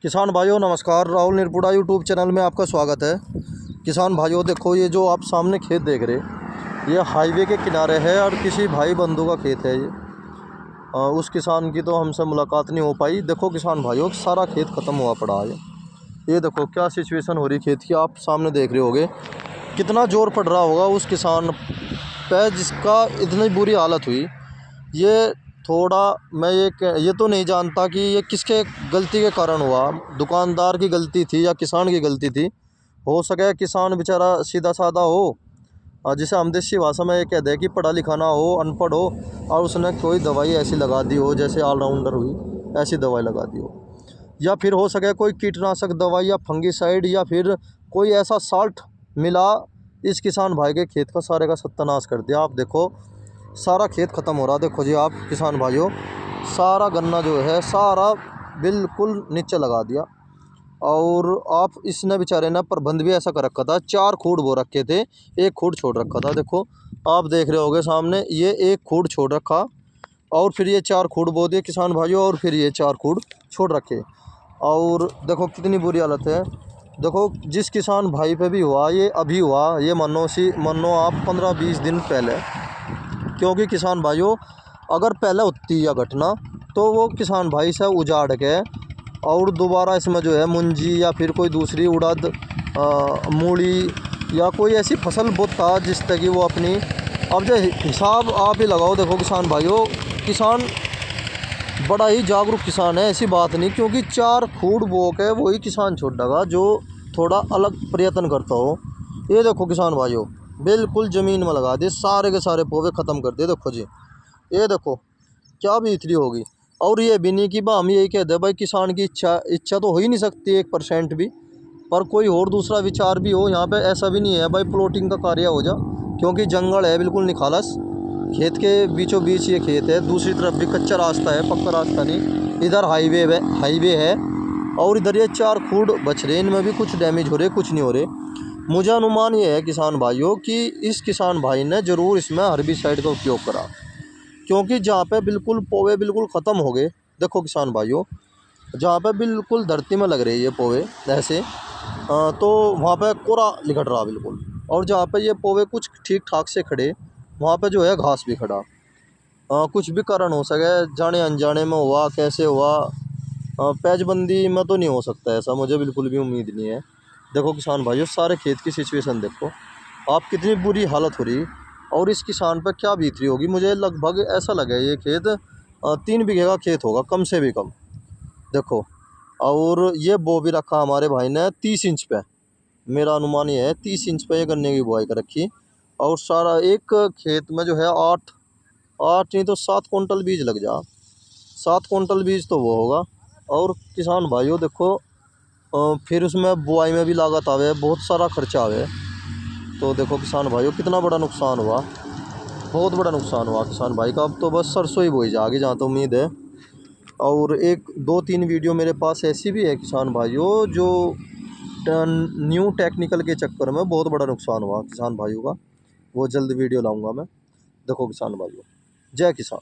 किसान भाइयों नमस्कार। राहुल निरपुड़ा यूट्यूब चैनल में आपका स्वागत है। किसान भाइयों देखो, ये जो आप सामने खेत देख रहे, ये हाईवे के किनारे है और किसी भाई बंधु का खेत है ये। उस किसान की तो हमसे मुलाकात नहीं हो पाई। देखो किसान भाइयों, सारा खेत ख़त्म हुआ पड़ा है। ये देखो क्या सिचुएशन हो रही खेत की, आप सामने देख रहे होगे। कितना जोर पड़ रहा होगा उस किसान पे जिसका इतनी बुरी हालत हुई। ये थोड़ा मैं ये तो नहीं जानता कि ये किसके गलती के कारण हुआ, दुकानदार की गलती थी या किसान की गलती थी। हो सके किसान बेचारा सीधा साधा हो, और जिसे हम देसी भाषा में ये कह दे कि पढ़ा लिखा ना हो, अनपढ़ हो, और उसने कोई दवाई ऐसी लगा दी हो जैसे ऑलराउंडर हुई ऐसी दवाई लगा दी हो। या फिर हो सके कोई कीटनाशक दवाई या फंगीसाइड या फिर कोई ऐसा साल्ट मिला इस किसान भाई के खेत का सारे का सत्यानाश कर दिया। आप देखो सारा खेत ख़त्म हो रहा। देखो जी आप किसान भाइयों, सारा गन्ना जो है सारा बिल्कुल नीचे लगा दिया। और आप इसने बेचारे ने प्रबंध भी ऐसा कर रखा था, 4 खूड़ बो रखे थे, 1 खूड़ छोड़ रखा था। देखो आप देख रहे होगे सामने, ये 1 खूड़ छोड़ रखा और फिर ये 4 खूड़ बो दिए किसान भाइयों, और फिर ये 4 खूड़ छोड़ रखे। और देखो कितनी बुरी हालत है। देखो जिस किसान भाई पे भी हुआ, ये अभी हुआ, ये मानो आप 15-20 दिन पहले। क्योंकि किसान भाइयों अगर पहले होती यह घटना तो वो किसान भाई से उजाड़ के और दोबारा इसमें जो है मुंजी या फिर कोई दूसरी उड़द, मूली या कोई ऐसी फसल बोता जिससे कि वो अपनी, अब जो हिसाब आप ही लगाओ। देखो किसान भाइयों, किसान बड़ा ही जागरूक किसान है, ऐसी बात नहीं। क्योंकि 4 खूड़ बो के वही किसान छोड़ेगा जो थोड़ा अलग प्रयत्न करता हो। ये देखो किसान भाइयों, बिल्कुल ज़मीन में लगा दिए, सारे के सारे पौधे ख़त्म कर दिए। देखो जी, ये देखो क्या बीतरी होगी। और ये भी नहीं कि बा हम यही कह दे भाई किसान की इच्छा इच्छा तो हो ही नहीं सकती 1% भी, पर कोई और दूसरा विचार भी हो यहाँ पे। ऐसा भी नहीं है भाई प्लॉटिंग का कार्य हो जा, क्योंकि जंगल है बिल्कुल निखालस। खेत के बीचों बीच ये खेत है, दूसरी तरफ भी कच्चा रास्ता है, पक्का रास्ता नहीं। इधर हाईवे है और इधर ये 4 खूड़ बच रहे, इनमें भी कुछ डैमेज हो रहे, कुछ नहीं हो रहे। मुझे अनुमान ये है किसान भाइयों कि इस किसान भाई ने ज़रूर इसमें हर्बिसाइड का उपयोग करा। क्योंकि जहाँ पे बिल्कुल पोवे बिल्कुल ख़त्म हो गए, देखो किसान भाइयों जहाँ पे बिल्कुल धरती में लग रही है ये पोवे ऐसे, तो वहाँ पे कोरा लिकट रहा बिल्कुल। और जहाँ पे ये पोवे कुछ ठीक ठाक से खड़े, वहाँ पे जो है घास भी खड़ा। कुछ भी कारण हो सके, जाने अनजाने में हुआ, कैसे हुआ, पैचबंदी में तो नहीं हो सकता ऐसा, मुझे बिल्कुल भी उम्मीद नहीं है। देखो किसान भाइयों सारे खेत की सिचुएशन देखो आप, कितनी बुरी हालत हो रही। और इस किसान पर क्या बीत रही होगी, मुझे लगभग ऐसा लगे ये खेत 3 बीघे का खेत होगा कम से भी कम। देखो और ये बो भी रखा हमारे भाई ने 30 इंच पे। मेरा अनुमान ये है 30 इंच पे ये गन्ने की बुआई कर रखी। और सारा एक खेत में जो है 8 नहीं तो 7 कुंटल बीज लग जा, 7 कुंटल बीज तो वो होगा। और किसान भाइयों देखो फिर उसमें बुआई में भी लागत आवे, बहुत सारा खर्चा आवे। तो देखो किसान भाइयों कितना बड़ा नुकसान हुआ, बहुत बड़ा नुकसान हुआ किसान भाई का। अब तो बस सरसों ही बोई जाएगी जहाँ तो उम्मीद है। और एक 2-3 वीडियो मेरे पास ऐसी भी है किसान भाइयों जो न्यू टेक्निकल के चक्कर में बहुत बड़ा नुकसान हुआ किसान भाइयों का, वो जल्द वीडियो लाऊंगा मैं। देखो किसान भाइयों, जय किसान।